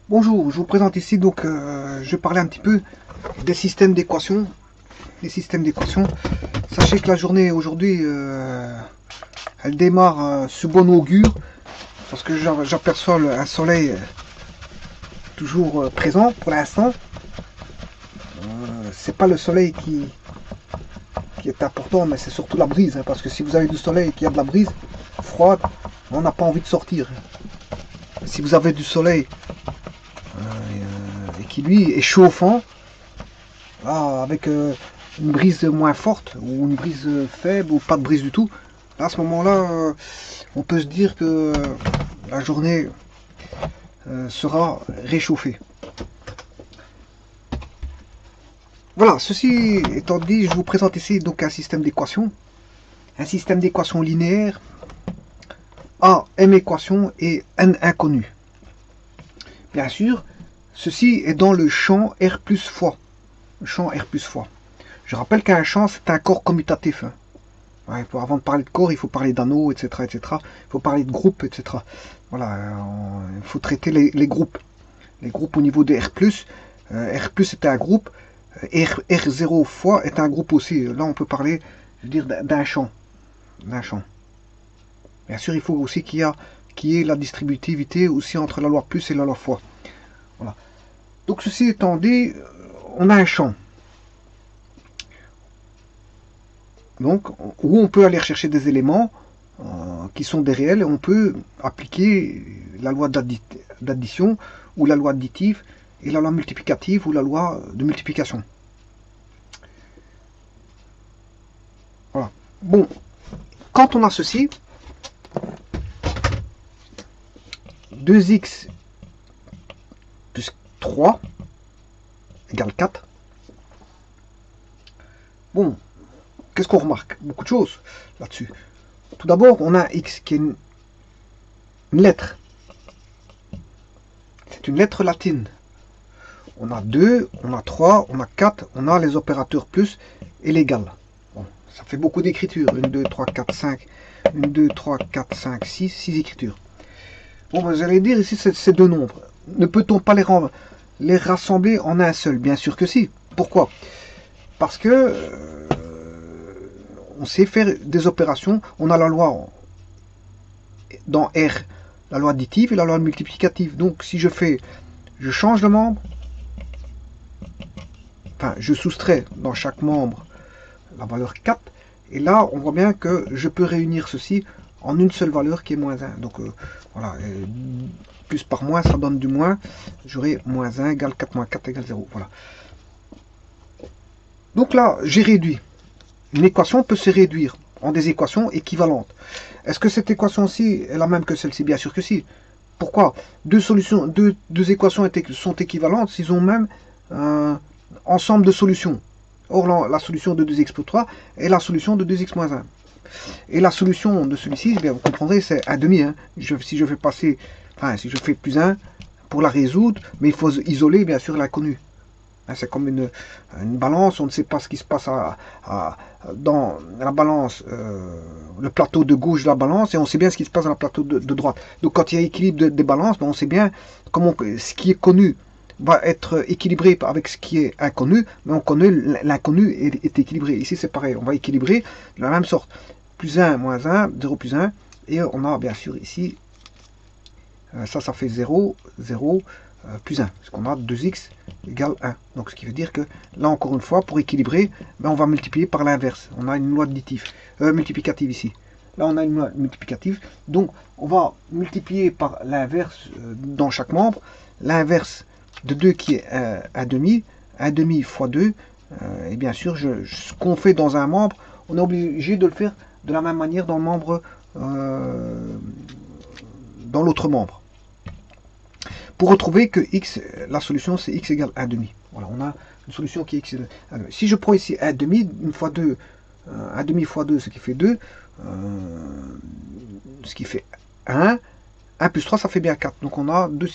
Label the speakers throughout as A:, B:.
A: Bonjour, je vous présente ici donc je vais parler un petit peu des systèmes d'équations. Les systèmes d'équations. Sachez que la journée aujourd'hui elle démarre sous bon augure parce que j'aperçois un soleil toujours présent pour l'instant. C'est pas le soleil qui est important, mais c'est surtout la brise, hein, parce que si vous avez du soleil et qu'il y a de la brise froide, on n'a pas envie de sortir. Si vous avez du soleil et qui lui est chauffant, là, avec une brise moins forte ou une brise faible ou pas de brise du tout, à ce moment-là, on peut se dire que la journée sera réchauffée. Voilà, ceci étant dit, je vous présente ici donc un système d'équations. Un système d'équations linéaires, A, M équations et N inconnus. Bien sûr, ceci est dans le champ R plus fois. Le champ R plus fois. Je rappelle qu'un champ, c'est un corps commutatif. Hein. Ouais, avant de parler de corps, il faut parler d'anneaux, etc., etc. Il faut parler de groupes, etc. Voilà, il faut traiter les groupes. Les groupes au niveau de R+. R+, est un groupe. R0 fois est un groupe aussi. Là, on peut parler, je veux dire, d'un champ. D'un champ. Bien sûr, il faut aussi qu'il y ait la distributivité aussi entre la loi plus et la loi fois. Voilà. Donc, ceci étant dit, on a un champ. Donc, où on peut aller chercher des éléments qui sont des réels, et on peut appliquer la loi d'addition ou la loi additive et la loi multiplicative ou la loi de multiplication. Voilà. Bon, quand on a ceci, 2x plus 3 égale 4. Bon, qu'est-ce qu'on remarque? Beaucoup de choses là-dessus. Tout d'abord, on a un x qui est une lettre. C'est une lettre latine. On a 2, on a 3, on a 4, on a les opérateurs plus et l'égal. Bon, ça fait beaucoup d'écritures. 1, 2, 3, 4, 5. 1, 2, 3, 4, 5, 6. 6 écritures. Bon, vous allez dire ici, ces deux nombres. Ne peut-on pas les rassembler en un seul? Bien sûr que si. Pourquoi? Parce que on sait faire des opérations. On a la loi dans R, la loi additive et la loi multiplicative. Donc, si je change le membre, enfin, je soustrais dans chaque membre la valeur 4, et là, on voit bien que je peux réunir ceci en une seule valeur qui est moins 1. Donc, voilà, plus par moins, ça donne du moins. J'aurai moins 1 égale 4 moins 4 égale 0. Voilà. Donc là, j'ai réduit. Une équation peut se réduire en des équations équivalentes. Est-ce que cette équation-ci est la même que celle-ci? Bien sûr que si. Pourquoi? Deux équations sont équivalentes s'ils ont même un ensemble de solutions. Or, la solution de 2x plus 3 est la solution de 2x moins 1. Et la solution de celui-ci, vous comprendrez, c'est 1 demi. Hein. Si je fais passer, enfin, si je fais plus 1 pour la résoudre, mais il faut isoler, bien sûr, l'inconnu. C'est comme une balance, on ne sait pas ce qui se passe dans la balance, le plateau de gauche de la balance, et on sait bien ce qui se passe dans le plateau de droite. Donc quand il y a équilibre des balances, on sait bien comment ce qui est connu va être équilibré avec ce qui est inconnu, mais on connaît l'inconnu est équilibré. Ici c'est pareil, on va équilibrer de la même sorte. Plus 1, moins 1, 0 plus 1, et on a bien sûr ici, ça fait 0, 0, plus 1, parce qu'on a 2x égale 1. Donc ce qui veut dire que là encore une fois, pour équilibrer, ben, on va multiplier par l'inverse. On a une loi additive, multiplicative ici. Là on a une loi multiplicative, donc on va multiplier par l'inverse dans chaque membre. L'inverse de 2 qui est 1 demi, 1 demi fois 2, et bien sûr ce qu'on fait dans un membre, on est obligé de le faire de la même manière dans le membre dans l'autre membre. Pour retrouver que x, la solution c'est x égale 1 demi. Voilà, on a une solution qui est x égale 1 demi. Si je prends ici 1 demi, une fois 2, 1 demi fois 2, ce qui fait 2, ce qui fait 1, 1 plus 3, ça fait bien 4. Donc on a deux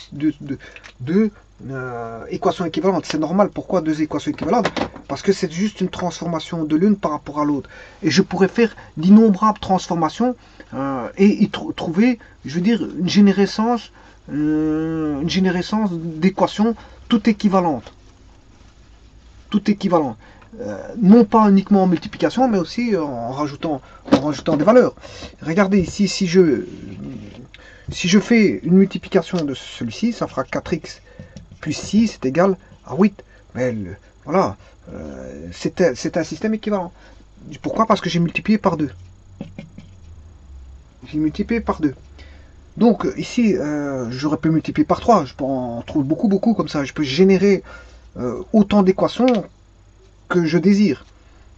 A: équations équivalentes. C'est normal. Pourquoi deux équations équivalentes? Parce que c'est juste une transformation de l'une par rapport à l'autre. Et je pourrais faire d'innombrables transformations et y trouver, je veux dire, une générescence une génération d'équations toutes équivalentes. Toutes équivalentes. Non pas uniquement en multiplication, mais aussi en rajoutant des valeurs. Regardez ici, si je fais une multiplication de celui-ci, ça fera 4x plus 6 est égal à 8. Mais voilà, c'est un système équivalent. Pourquoi? Parce que j'ai multiplié par 2. J'ai multiplié par 2. Donc ici, j'aurais pu multiplier par 3. Je peux en trouver beaucoup comme ça. Je peux générer autant d'équations que je désire.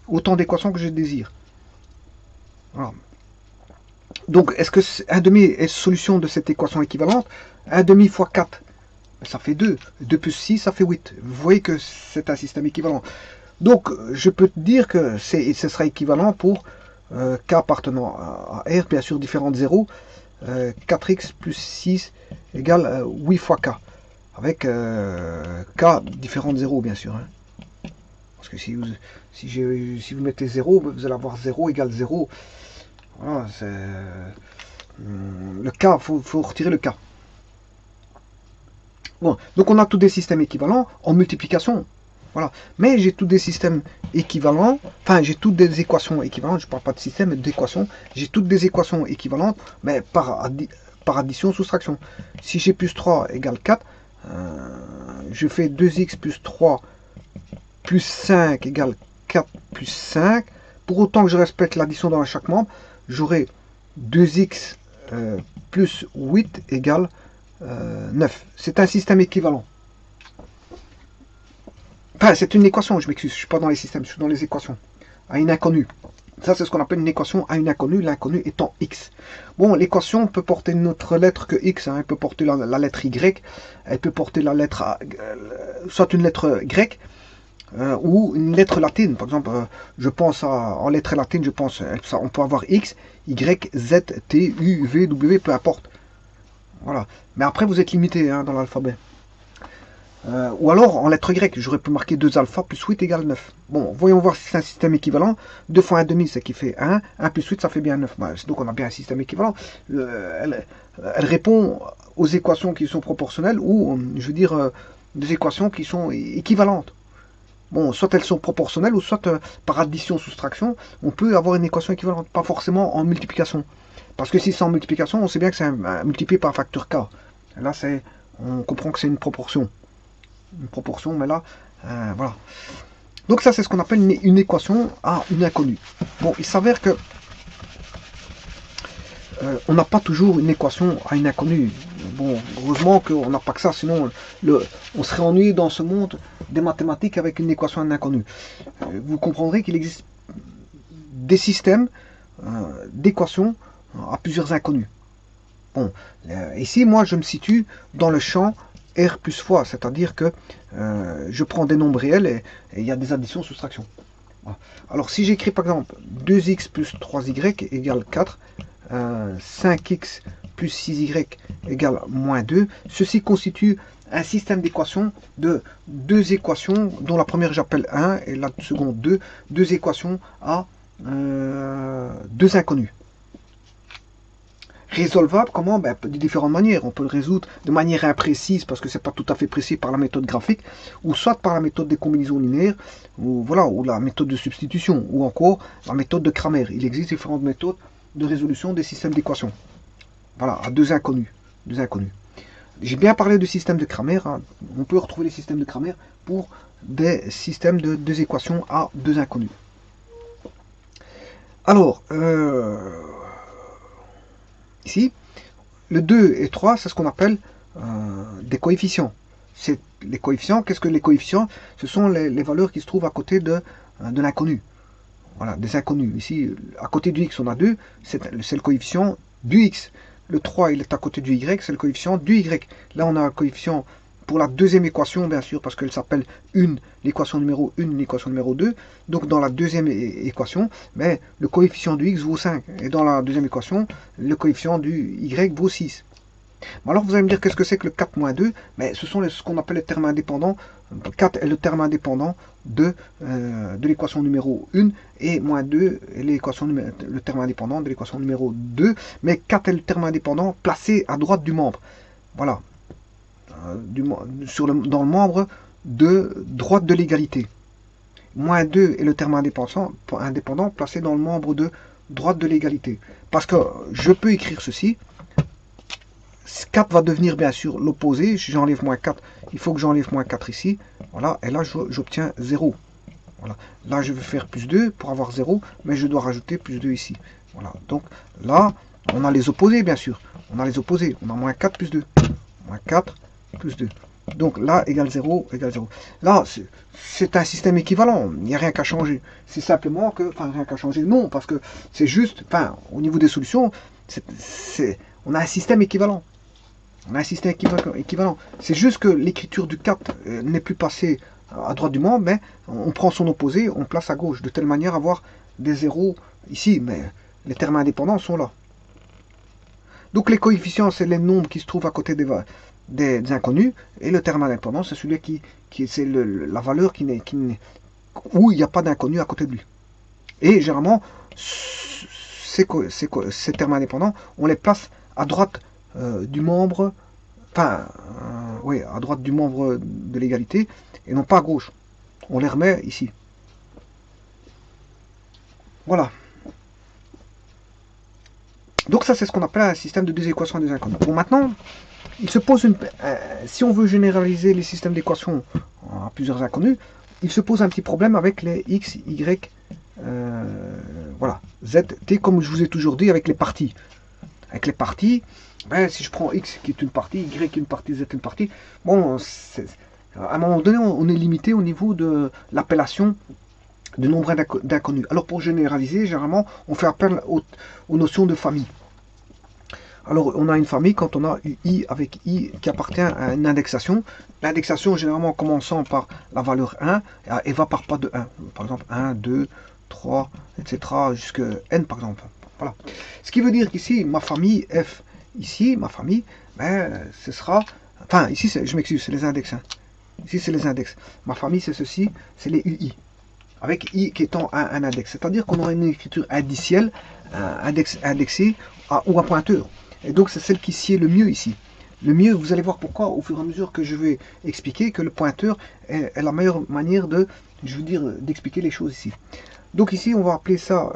A: Autant d'équations que je désire. Voilà. Donc, est-ce que 1 demi est solution de cette équation équivalente? 1 demi fois 4, ça fait 2. 2 plus 6, ça fait 8. Vous voyez que c'est un système équivalent. Donc, je peux te dire que ce sera équivalent pour k appartenant à R, bien sûr, différent de 0. 4x plus 6 égale 8 fois k. Avec k différent de 0, bien sûr. Hein. Parce que si vous mettez 0, vous allez avoir 0 égale 0. Voilà, c'est le k, il faut retirer le k. Bon, donc on a tous des systèmes équivalents en multiplication. Voilà. Mais j'ai tous des systèmes équivalents, enfin j'ai toutes des équations équivalentes, je ne parle pas de système, mais d'équations. J'ai toutes des équations équivalentes, mais par addition, soustraction. Si j'ai plus 3 égale 4, je fais 2x plus 3 plus 5 égale 4 plus 5. Pour autant que je respecte l'addition dans chaque membre, j'aurai 2x plus 8 égale 9. C'est un système équivalent. Enfin, c'est une équation, je m'excuse, je ne suis pas dans les systèmes, je suis dans les équations. À une inconnue. Ça, c'est ce qu'on appelle une équation à une inconnue, l'inconnue étant x. Bon, l'équation peut porter une autre lettre que x, hein. Elle peut porter la lettre y, elle peut porter la lettre, soit une lettre grecque, ou une lettre latine. Par exemple, je pense en lettres latines, je pense, on peut avoir x, y, z, t, u, v, w, peu importe. Voilà. Mais après, vous êtes limité hein, dans l'alphabet. Ou alors, en lettres grecques, j'aurais pu marquer 2 alpha plus 8 égale 9. Bon, voyons voir si c'est un système équivalent. 2 fois 1 demi, c'est qui fait 1. 1 plus 8, ça fait bien 9. Donc, on a bien un système équivalent. Elle répond aux équations qui sont proportionnelles ou, je veux dire, des équations qui sont équivalentes. Bon, soit elles sont proportionnelles ou soit par addition-soustraction, on peut avoir une équation équivalente. Pas forcément en multiplication. Parce que si c'est en multiplication, on sait bien que c'est multiplié par un facteur k. Là, on comprend que c'est une proportion. Une proportion, mais là, voilà. Donc ça, c'est ce qu'on appelle une équation à une inconnue. Bon, il s'avère que on n'a pas toujours une équation à une inconnue. Bon, heureusement qu'on n'a pas que ça, sinon on serait ennuyé dans ce monde des mathématiques avec une équation à une inconnue. Vous comprendrez qu'il existe des systèmes d'équations à plusieurs inconnues. Bon, ici, moi, je me situe dans le champ R plus fois, c'est-à-dire que je prends des nombres réels et il y a des additions, soustractions. Voilà. Alors, si j'écris par exemple 2x plus 3y égale 4, 5x plus 6y égale moins 2, ceci constitue un système d'équations de deux équations, dont la première j'appelle 1 et la seconde 2, deux équations à deux inconnus. Résolvable, comment? De différentes manières. On peut le résoudre de manière imprécise, parce que c'est pas tout à fait précis par la méthode graphique, ou soit par la méthode des combinaisons linéaires, ou, voilà, ou la méthode de substitution, ou encore la méthode de Cramer. Il existe différentes méthodes de résolution des systèmes d'équations. Voilà, à deux inconnus. J'ai bien parlé du système de Cramer. Hein. On peut retrouver les systèmes de Cramer pour des systèmes de deux équations à deux inconnus. Alors, ici, le 2 et 3, c'est ce qu'on appelle des coefficients. C'est les coefficients. Qu'est-ce que les coefficients? Ce sont les valeurs qui se trouvent à côté de l'inconnu. Voilà, des inconnus. Ici, à côté du x, on a 2, c'est le coefficient du x. Le 3, il est à côté du y, c'est le coefficient du y. Là, on a un coefficient pour la deuxième équation, bien sûr, parce qu'elle s'appelle l'équation numéro 1, l'équation numéro 2. Donc, dans la deuxième équation, mais le coefficient du x vaut 5. Et dans la deuxième équation, le coefficient du y vaut 6. Alors, vous allez me dire, qu'est-ce que c'est que le 4 moins 2? Mais ce sont ce qu'on appelle les termes indépendants. 4 est le terme indépendant de l'équation numéro 1 et moins 2 est le terme indépendant de l'équation numéro 2. Mais 4 est le terme indépendant placé à droite du membre. Voilà, dans le membre de droite de l'égalité. Moins 2 est le terme indépendant placé dans le membre de droite de l'égalité. Parce que je peux écrire ceci. 4 va devenir bien sûr l'opposé. Si j'enlève moins 4, il faut que j'enlève moins 4 ici. Voilà, et là j'obtiens 0. Voilà. Là je vais faire plus 2 pour avoir 0, mais je dois rajouter plus 2 ici. Voilà, donc là on a les opposés bien sûr. On a les opposés. On a moins 4 plus 2. Moins 4 plus 2. Donc là, égale 0, égale 0. Là, c'est un système équivalent. Il n'y a rien qu'à changer. C'est simplement que... Enfin, rien qu'à changer. Non, parce que c'est juste... Enfin, au niveau des solutions, on a un système équivalent. On a un système équivalent. C'est juste que l'écriture du 4 n'est plus passée à droite du membre, mais on prend son opposé, on place à gauche, de telle manière à avoir des zéros ici. Mais les termes indépendants sont là. Donc les coefficients, c'est les nombres qui se trouvent à côté des inconnus, et le terme indépendant, c'est celui qui c'est la valeur où il n'y a pas d'inconnu à côté de lui. Et généralement, ces termes indépendants, on les place à droite du membre, enfin, oui, à droite du membre de l'égalité, et non pas à gauche. On les remet ici. Voilà. Donc ça, c'est ce qu'on appelle un système de deux équations et des inconnus. Bon, maintenant, il se pose si on veut généraliser les systèmes d'équations à plusieurs inconnus, il se pose un petit problème avec les x, y, voilà, z, t, comme je vous ai toujours dit avec les parties. Avec les parties, ben, si je prends x qui est une partie, y qui est une partie, z est une partie, bon, à un moment donné, on est limité au niveau de l'appellation de nombre d'inconnus. Alors pour généraliser, généralement, on fait appel aux notions de famille. Alors, on a une famille quand on a i avec i qui appartient à une indexation. L'indexation, généralement, commençant par la valeur 1, et va par pas de 1. Par exemple, 1, 2, 3, etc. jusqu'à n, par exemple. Voilà. Ce qui veut dire qu'ici, ma famille f, ici, ma famille, ben, ce sera... Enfin, ici, je m'excuse, c'est les index. Hein. Ici, c'est les index. Ma famille, c'est ceci, c'est les ui. Avec i qui étant un index. C'est-à-dire qu'on aura une écriture indicielle, indexée ou un pointeur. Et donc c'est celle qui sied le mieux ici. Le mieux, vous allez voir pourquoi au fur et à mesure que je vais expliquer que le pointeur est la meilleure manière de, je veux dire, d'expliquer les choses ici. Donc ici, on va appeler ça,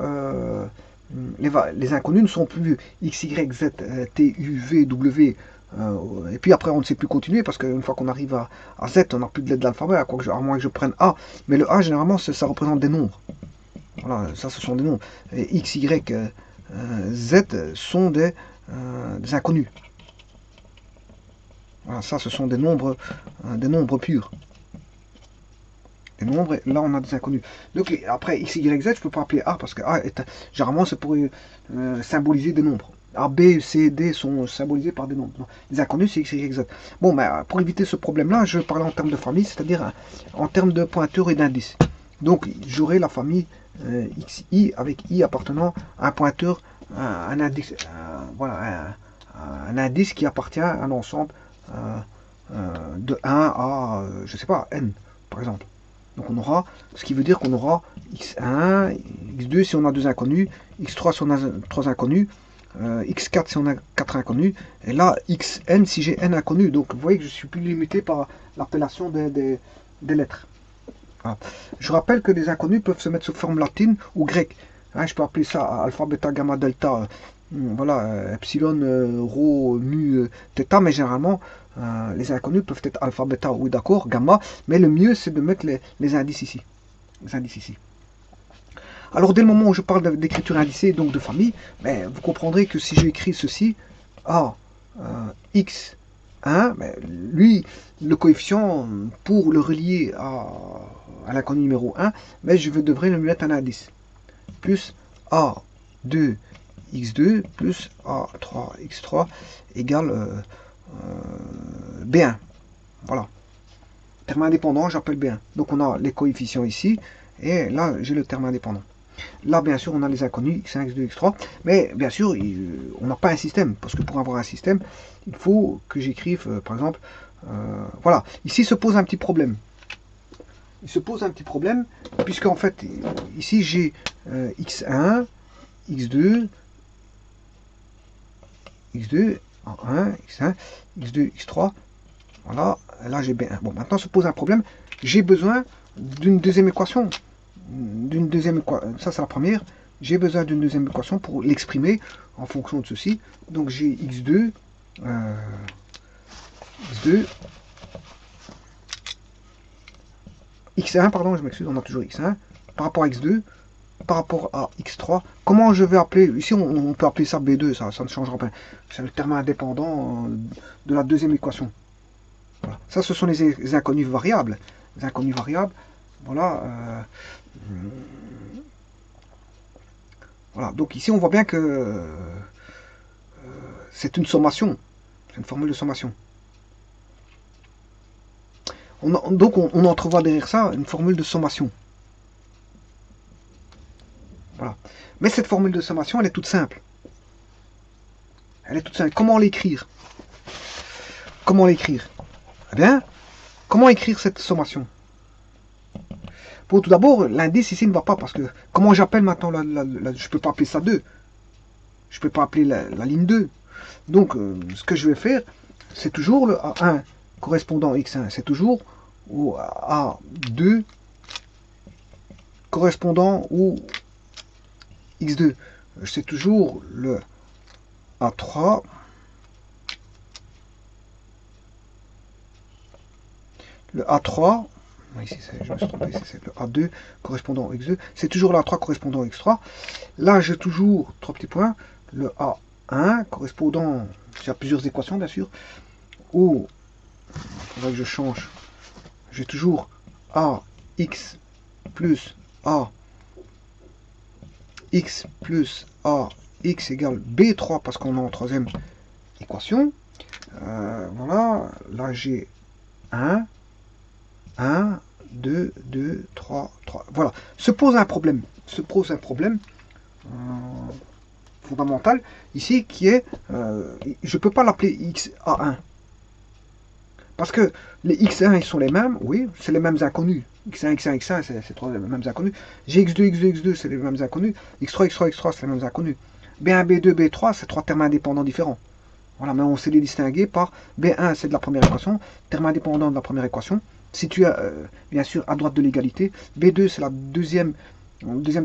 A: les inconnus ne sont plus x, y, z, t, u, v, w, et puis après on ne sait plus continuer parce qu'une fois qu'on arrive à Z, on n'a plus de lettres de l'alphabet, à moins que je prenne A. Mais le A, généralement, ça représente des nombres. Voilà, ça ce sont des nombres. Et X, Y, Z sont des inconnus. Voilà, ça ce sont des nombres purs. Des nombres, et là on a des inconnus. Donc après X, Y, Z, je ne peux pas appeler A parce que A, généralement, c'est pour symboliser des nombres. A, B, C, D sont symbolisés par des nombres. Non, les inconnus, c'est X, Y, Z. Bon, ben, pour éviter ce problème-là, je vais parler en termes de famille, c'est-à-dire en termes de pointeurs et d'indices. Donc, j'aurai la famille XI avec I appartenant à un pointeur, un indice, voilà, un indice qui appartient à un ensemble de 1 à, je sais pas, N, par exemple. Donc on aura, ce qui veut dire qu'on aura x1, x2 si on a deux inconnus, x3 si on a trois inconnus, x4 si on a 4 inconnus, et là xn si j'ai n inconnus. Donc vous voyez que je suis plus limité par l'appellation des lettres. Voilà. Je rappelle que les inconnus peuvent se mettre sous forme latine ou grecque. Hein, je peux appeler ça alpha, bêta, gamma, delta, voilà, epsilon, rho, mu, θ, mais généralement les inconnus peuvent être alpha, bêta, oui d'accord, gamma, mais le mieux c'est de mettre les indices ici. Les indices ici. Alors dès le moment où je parle d'écriture indicée, donc de famille, ben, vous comprendrez que si j'écris ceci, A, x1, ben, lui, le coefficient, pour le relier à l'inconnu numéro 1, ben, devrais lui mettre un indice. Plus A2 x2 plus A3 x3 égale B1. Voilà. Terme indépendant, j'appelle B1. Donc on a les coefficients ici, et là j'ai le terme indépendant. Là, bien sûr, on a les inconnus, x1, x2, x3, mais bien sûr, on n'a pas un système, parce que pour avoir un système, il faut que j'écrive, par exemple, voilà. Ici se pose un petit problème. Il se pose un petit problème, puisqu'en fait, ici j'ai x1, x2, A1, X1, X2, X3. Voilà, là j'ai B1. Bon, maintenant se pose un problème. J'ai besoin d'une deuxième équation. Ça c'est la première. J'ai besoin d'une deuxième équation pour l'exprimer en fonction de ceci. Donc j'ai X2, X2, X1, pardon, je m'excuse, on a toujours X1, par rapport à X2, par rapport à X3. Comment je vais appeler, ici on peut appeler ça B2, ça ne changera pas. C'est le terme indépendant de la deuxième équation. Voilà. Ça, ce sont les inconnus variables. Les inconnus variables, voilà. Voilà, donc ici on voit bien que c'est une sommation, c'est une formule de sommation. Donc on entrevoit derrière ça une formule de sommation. Voilà. Mais cette formule de sommation, elle est toute simple. Elle est toute simple. Comment l'écrire? Comment l'écrire? Eh bien, comment écrire cette sommation? Pour tout d'abord, l'indice ici ne va pas, parce que comment j'appelle maintenant je ne peux pas appeler ça 2. Je ne peux pas appeler la ligne 2. Donc, ce que je vais faire, c'est toujours le A1 correspondant X1. C'est toujours au A2 correspondant au X2. C'est toujours le A3 ici je me suis trompé, c'est le A2 correspondant au X2, c'est toujours le A3 correspondant au X3. Là j'ai toujours, 3 petits points, le A1 correspondant, il y a plusieurs équations bien sûr, où, il faudrait que je change, j'ai toujours AX plus A X plus AX égale B3 parce qu'on est en troisième équation. Voilà, là j'ai 1, 2, 2, 3, 3. Voilà. Se pose un problème. Fondamental ici qui est je ne peux pas l'appeler XA1. Parce que les X1 ils sont les mêmes, oui, c'est les mêmes inconnus. X1, X1, X1, c'est trois les mêmes inconnus. G, X2, X2, X2, c'est les mêmes inconnus. X3, X3, X3, c'est les mêmes inconnus. B1, B2, B3, c'est trois termes indépendants différents. Voilà, mais on sait les distinguer par B1, c'est de la première équation, terme indépendant de la première équation, situé bien sûr à droite de l'égalité. B2, c'est le deuxième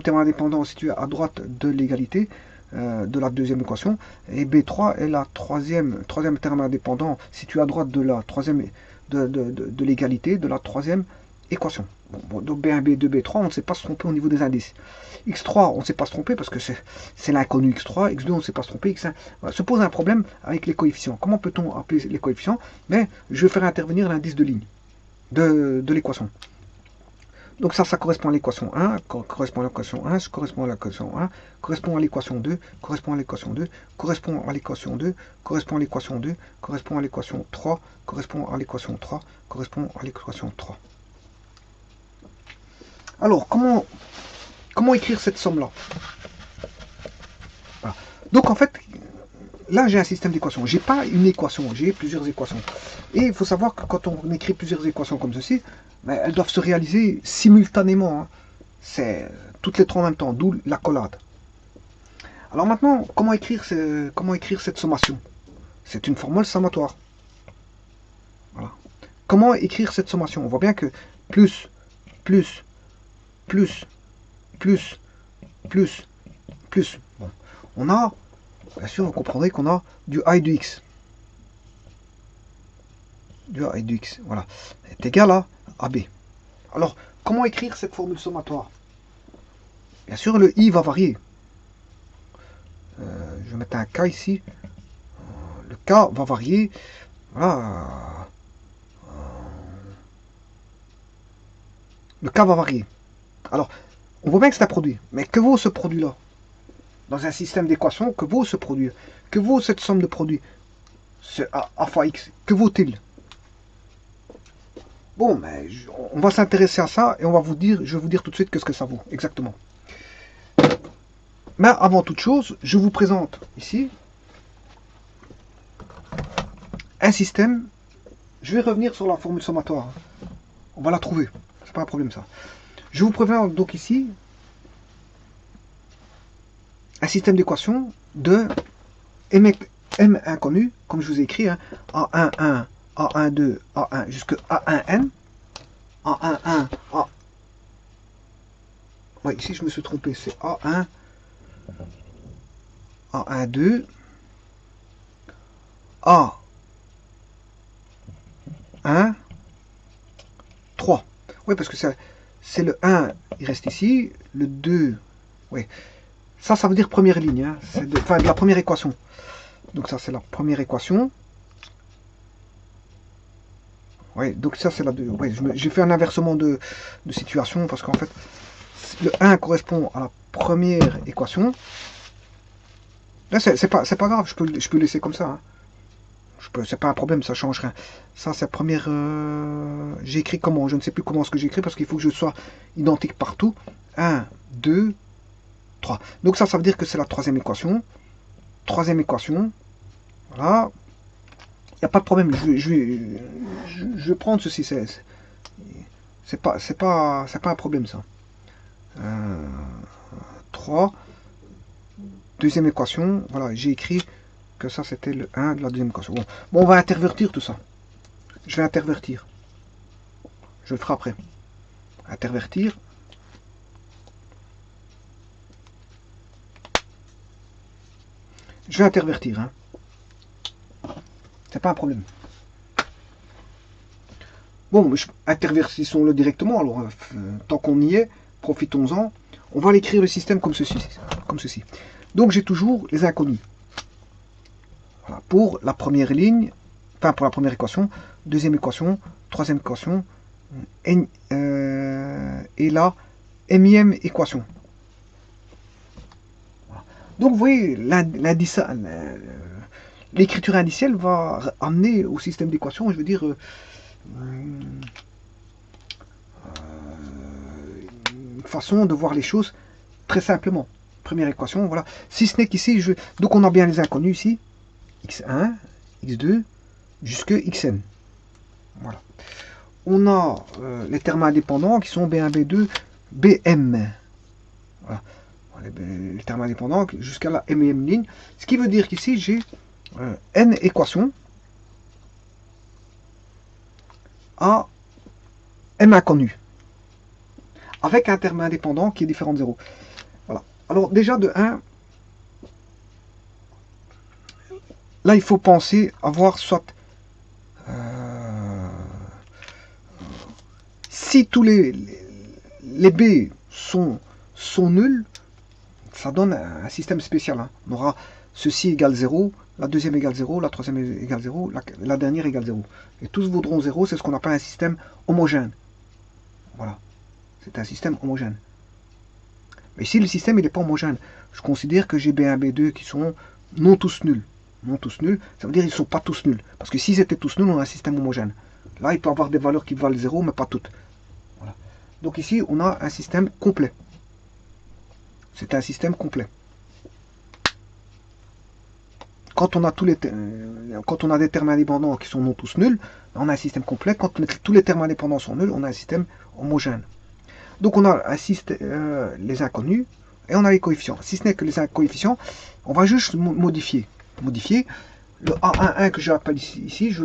A: terme indépendant situé à droite de l'égalité de la deuxième équation. Et B3 est la troisième terme indépendant situé à droite de la troisième de l'égalité de la troisième équation. Bon, donc B1, B2, B3, on ne sait pas se tromper au niveau des indices. X3, on ne sait pas se tromper parce que c'est l'inconnu X3. X2, on ne sait pas se tromper. X1, voilà, se pose un problème avec les coefficients. Comment peut-on appeler les coefficients? Mais je vais faire intervenir l'indice de ligne de l'équation. Donc ça correspond à l'équation 1, correspond à l'équation 1, correspond à l'équation 1, correspond à l'équation 2, correspond à l'équation 2, correspond à l'équation 2, correspond à l'équation 2, correspond à l'équation 3, correspond à l'équation 3, correspond à l'équation 3. Alors, comment écrire cette somme-là? Voilà. Donc en fait, là j'ai un système d'équations. J'ai pas une équation, j'ai plusieurs équations. Et il faut savoir que quand on écrit plusieurs équations comme ceci, ben, elles doivent se réaliser simultanément. Hein. C'est toutes les trois en même temps, d'où l'accolade. Alors maintenant, comment écrire cette sommation? C'est une formule sommatoire. Voilà. Comment écrire cette sommation? On voit bien que plus, plus, plus, plus, plus, plus. Bon. On a, bien sûr, vous comprendrez qu'on a du A et du X. Du A et du X, voilà, est égal à AB. Alors, comment écrire cette formule sommatoire? Bien sûr, le I va varier. Je vais mettre un K ici. Le K va varier. Voilà. Le K va varier. Alors, on voit bien que c'est un produit. Mais que vaut ce produit-là? Dans un système d'équations, que vaut ce produit? Que vaut cette somme de produits? Ce A fois X, que vaut-il? Bon, mais on va s'intéresser à ça et on va vous dire, je vais vous dire tout de suite ce que ça vaut, exactement. Mais avant toute chose, je vous présente ici un système. Je vais revenir sur la formule sommatoire. On va la trouver, c'est pas un problème ça. Je vous présente donc ici un système d'équations de M inconnu, comme je vous ai écrit, hein, A11, A12, A1 jusqu'à A1N, A11, A... Ouais, ici je me suis trompé, c'est A1, A12, A1, 3. Oui, parce que c'est le 1, il reste ici, le 2, oui. Ça veut dire première ligne, hein, c'est de la première équation. Donc ça, c'est la première équation. Oui, donc ça, c'est la deux. Ouais, j'ai fait un inversement de situation, parce qu'en fait, le 1 correspond à la première équation. Là, c'est pas grave, je peux laisser comme ça. Hein. C'est pas un problème, ça change rien. Ça, c'est la première... j'ai écrit comment? Je ne sais plus comment ce que j'ai écrit, parce qu'il faut que je sois identique partout. 1, 2, 3. Donc ça veut dire que c'est la troisième équation. Troisième équation. Voilà. Il n'y a pas de problème. Je vais prendre ceci. C'est pas un problème, ça. 3. Deuxième équation. Voilà, j'ai écrit que ça, c'était le 1 de la deuxième équation. Bon, on va intervertir tout ça. Je vais intervertir. Je le ferai après. Intervertir. Je vais intervertir. Hein. C'est pas un problème. Bon, intervertissons-le directement. Alors, tant qu'on y est, profitons-en. On va l'écrire le système comme ceci. Donc, j'ai toujours les inconnus. Voilà. Pour la première ligne, enfin pour la première équation, deuxième équation, troisième équation, et la énième équation. Voilà. Donc, vous voyez, l'écriture indicielle va amener au système d'équations, je veux dire, une façon de voir les choses très simplement. Première équation, voilà. Si ce n'est qu'ici, donc on a bien les inconnus ici, x1, x2, jusque xn. Voilà. On a les termes indépendants qui sont B1, B2, Bm. Voilà. Les termes indépendants jusqu'à la m ligne. Ce qui veut dire qu'ici, j'ai n équations à m inconnu. Avec un terme indépendant qui est différent de 0. Voilà. Alors déjà de 1, là il faut penser à voir soit si tous les B sont nuls, ça donne un système spécial. Hein. On aura ceci égale 0, la deuxième égale 0, la troisième égale 0, la dernière égale 0. Et tous vaudront 0, c'est ce qu'on appelle un système homogène. Voilà. C'est un système homogène. Mais si le système n'est pas homogène, je considère que j'ai B1, B2 qui sont non tous nuls. Non tous nuls, ça veut dire qu'ils ne sont pas tous nuls. Parce que s'ils étaient tous nuls, on a un système homogène. Là, il peut y avoir des valeurs qui valent 0, mais pas toutes. Voilà. Donc ici, on a un système complet. C'est un système complet. Quand on a des termes indépendants qui sont non tous nuls, on a un système complet. Quand tous les termes indépendants sont nuls, on a un système homogène. Donc on a les inconnus et on a les coefficients. Si ce n'est que les coefficients, on va juste modifier. Le A11 que j'appelle ici,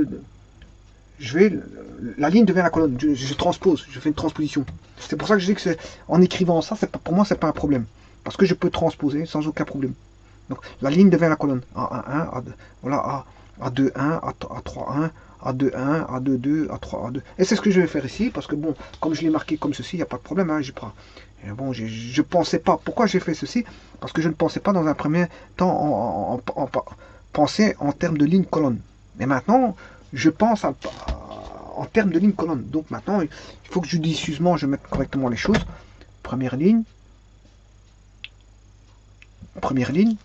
A: la ligne devient la colonne. Je transpose, je fais une transposition. C'est pour ça que je dis que en écrivant ça, pour moi, c'est pas un problème. Parce que je peux transposer sans aucun problème. Donc la ligne devient la colonne. A11, A2, voilà, A21, A31, A21, A22, A3, A2. Et c'est ce que je vais faire ici, parce que bon, comme je l'ai marqué comme ceci, il n'y a pas de problème. Hein, bon, je pensais pas. Pourquoi j'ai fait ceci? Parce que je ne pensais pas dans un premier temps penser en termes de ligne-colonne. Mais maintenant, je pense en termes de ligne-colonne. Donc maintenant, il faut que judicieusement je mette correctement les choses. Première ligne. Première ligne.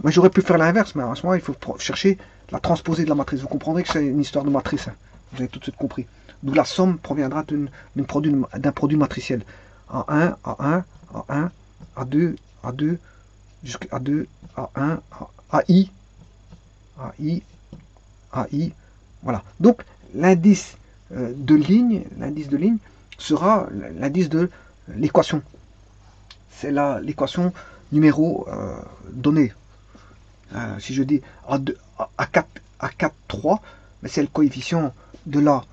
A: Moi, j'aurais pu faire l'inverse, mais à ce moment, il faut chercher la transposée de la matrice. Vous comprendrez que c'est une histoire de matrice. Hein. Vous avez tout de suite compris. D'où la somme proviendra d'un produit matriciel. A1, A1, A1, A2, A2, jusqu'à A2, A1, AI, AI, AI. Voilà. Donc, l'indice de ligne sera l'indice de l'équation. C'est l'équation numéro donné. Si je dis à 4, 3, c'est le coefficient de la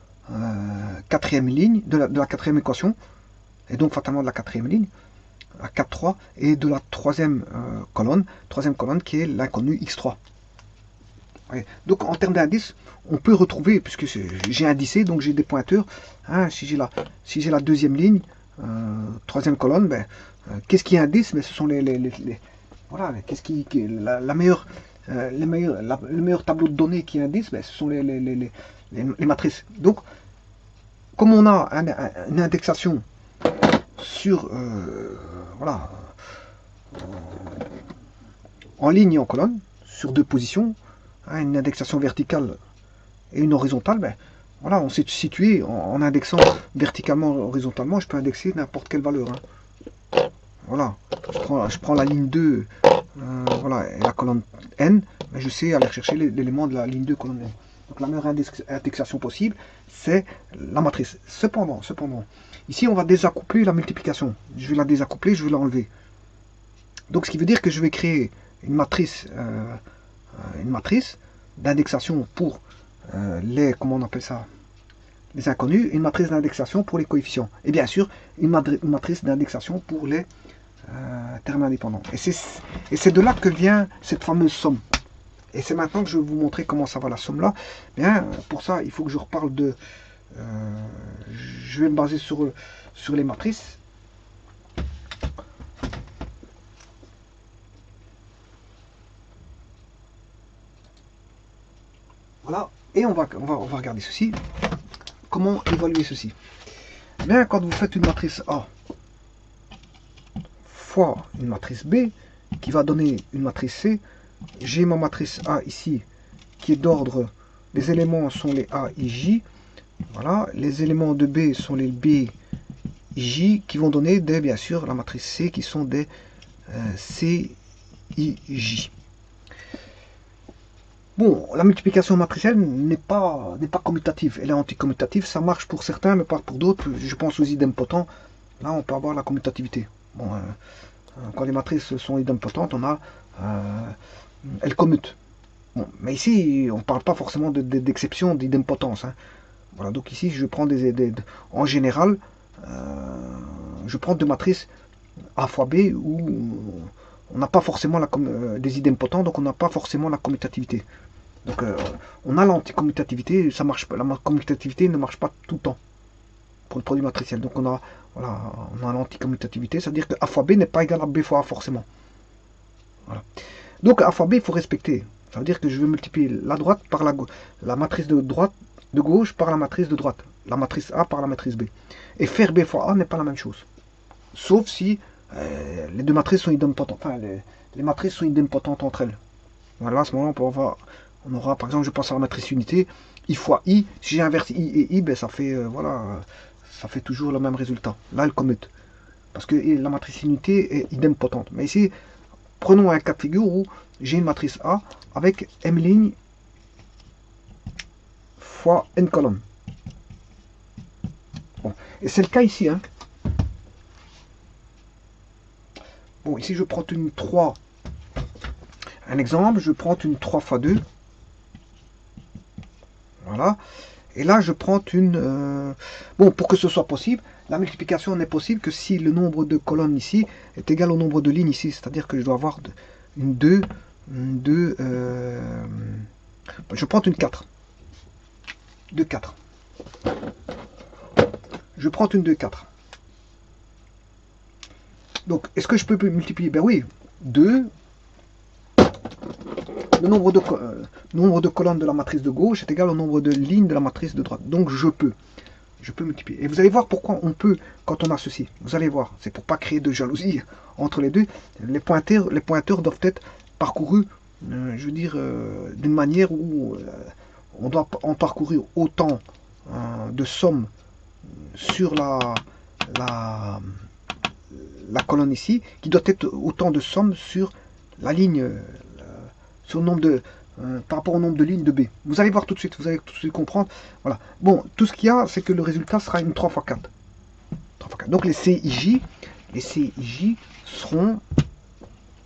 A: quatrième ligne, de la quatrième équation, et donc fatalement de la quatrième ligne, à 4, 3, et de la troisième colonne qui est l'inconnu x3. Ouais. Donc en termes d'indice, on peut retrouver, puisque j'ai indicé, donc j'ai des pointeurs, hein, si j'ai la deuxième ligne, troisième colonne, ben, qu'est-ce qui est indice? Mais ce sont voilà, qu'est-ce qui la meilleure, le meilleur tableau de données qui est indice, ben, ce sont les matrices. Donc, comme on a une indexation sur voilà, en ligne et en colonne, sur deux positions, hein, une indexation verticale et une horizontale, ben, voilà, on s'est situé en indexant verticalement, horizontalement, je peux indexer n'importe quelle valeur. Hein. Voilà, je prends la ligne 2, voilà, et la colonne n, mais je sais aller chercher l'élément de la ligne 2, colonne n. Donc la meilleure indexation possible, c'est la matrice. Cependant, ici on va désaccoupler la multiplication. Je vais la désaccoupler, je vais l'enlever. Donc ce qui veut dire que je vais créer une matrice d'indexation pour les, comment on appelle ça, les inconnus, une matrice d'indexation pour les coefficients. Et bien sûr, une matrice d'indexation pour les termes indépendants. Et c'est de là que vient cette fameuse somme. Et c'est maintenant que je vais vous montrer comment ça va la somme là. Bien, pour ça, il faut que je reparle de... je vais me baser sur les matrices. Voilà, et on va regarder ceci. Comment évaluer ceci? Bien, quand vous faites une matrice A fois une matrice B, qui va donner une matrice C, j'ai ma matrice A ici, qui est d'ordre, les éléments sont les A, I, J, voilà, les éléments de B sont les B, J, qui vont donner des, bien sûr, la matrice C, qui sont des C, I, J. Bon, la multiplication matricielle n'est pas commutative, elle est anticommutative, ça marche pour certains, mais pas pour d'autres. Je pense aux idempotents, là on peut avoir la commutativité. Bon, quand les matrices sont idempotentes, on a elles commutent. Bon, mais ici, on ne parle pas forcément d'exception, d'idempotence. Hein. Voilà, donc ici, je prends en général, je prends deux matrices A fois B où on n'a pas forcément des idempotents, donc on n'a pas forcément la commutativité. Donc on a l'anticommutativité, ça marche pas. La commutativité ne marche pas tout le temps pour le produit matriciel. Donc on a l'anticommutativité, c'est-à-dire que A fois B n'est pas égal à B fois A forcément. Voilà. Donc A fois B, il faut respecter. Ça veut dire que je vais multiplier la droite par la matrice de gauche par la matrice de droite. La matrice A par la matrice B. Et faire B fois A n'est pas la même chose. Sauf si les deux matrices sont idempotentes. Enfin, les matrices sont idempotentes entre elles. Voilà, à ce moment-là, on aura, par exemple, je pense à la matrice unité, I fois I. Si j'inverse I et I, ben, ça fait, voilà, ça fait toujours le même résultat. Là, elle commute. Parce que la matrice unité est idempotente. Mais ici, prenons un cas de figure où j'ai une matrice A avec M ligne fois N colonnes. Bon. Et c'est le cas ici. Hein. Bon, ici, je prends une 3. Un exemple, je prends une 3 fois 2. Voilà. Et là, je prends une... bon, pour que ce soit possible, la multiplication n'est possible que si le nombre de colonnes ici est égal au nombre de lignes ici. C'est-à-dire que je dois avoir une 2, je prends une 4. 2, 4. Je prends une 2, 4. Donc, est-ce que je peux multiplier? Ben oui, 2... Le nombre de colonnes de la matrice de gauche est égal au nombre de lignes de la matrice de droite. Donc je peux multiplier. Et vous allez voir pourquoi on peut quand on a ceci. Vous allez voir, c'est pour pas créer de jalousie entre les deux. Les pointeurs doivent être parcourus, je veux dire, d'une manière où on doit en parcourir autant de sommes sur la colonne ici, qui doit être autant de sommes sur la ligne, sur le nombre de, par rapport au nombre de lignes de B. Vous allez voir tout de suite, vous allez tout de suite comprendre. Voilà. Bon, tout ce qu'il y a, c'est que le résultat sera une 3 fois 4. 3 fois 4. Donc les CIJ seront